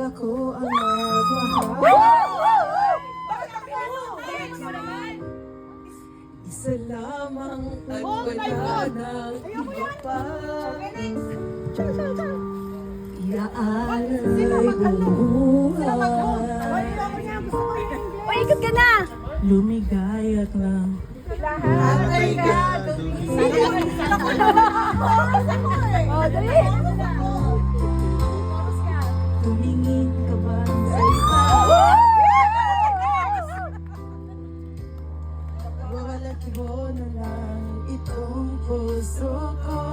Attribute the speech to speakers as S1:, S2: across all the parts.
S1: ako ang nagmahal. Isa lamang at wala nang iba pa. Iaalay buhay.
S2: Uy, ikot ka na!
S1: Lumigaya't lang.
S2: Atay ka! Oh, dali!
S1: Tumingin ka ba sa iba? Wawalaki mo na lang itong puso ko.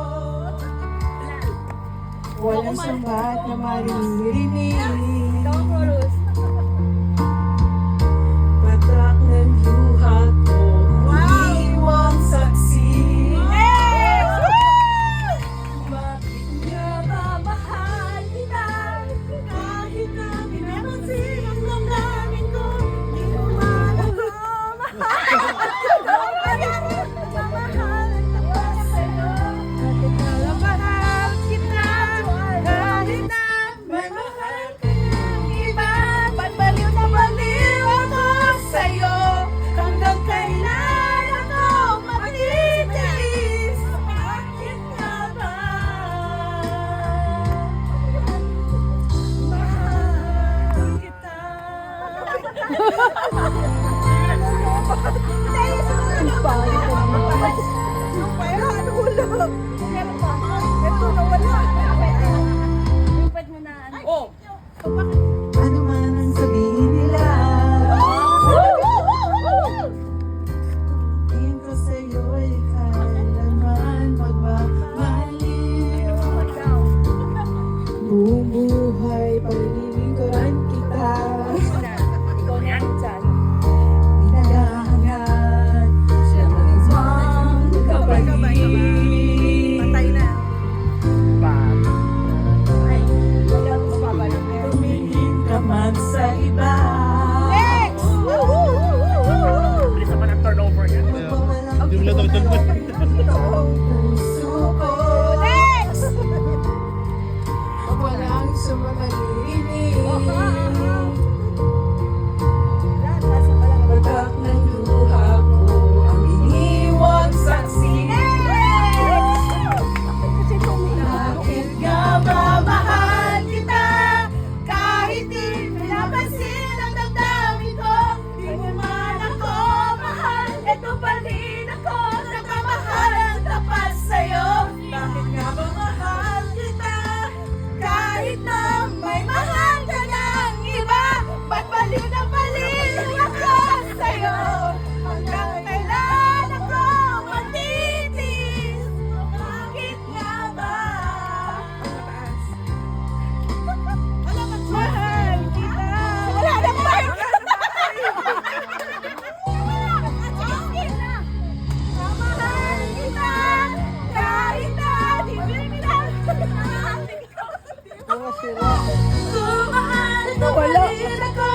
S1: Walang sambat na maririnig. Patak ng luha ko, iiwang saksi. Bakit nga ba mahal kita? Kahit na pinapansin ang damdamin ko, di mo man ako mahal. Mamahalan ka pa sa'yo. Bakit nga lang mahal kita? Kahit na may mahal ka ng iba. Ba't baliw na baliw ako sa'yo? Hanggang kailan ako matitiis? Bakit nga ba? Mahal kita. Ano man ang sabihin nila, tingin ko sa'yo ay kailanman magmamahalin. Buong buhay, pag-ibig ko rin kita. Hinahangad siya ng isang kapalit.
S2: Patay na.
S1: Tumingin ka man sa iba.
S2: Next!
S3: Bilis naman ang turnover niya. Hindi mo lang tawag
S1: Puso ko.
S2: Next!
S1: Walang sumamalirinig. Patak ng luha ko, ang iniwang saksi. Bakit nga ba mahal kita? Kahit di pinapansin ang damdamin ko, di mo man ako mahal. Ito pa rin ako, nagmamahal ang tapat sa'yo. Bakit nga ba mahal kita? Kahit na may mahal ka ng iba, ba't baliw na baliw ako sa'yo? Hanggang kailan ako matitis? Bakit nga ba? Mahal kita. Wala na mahal ka. Mahal kita. Kahit na di pinapahal. Kumahal na
S2: Wala.
S1: pa rin ako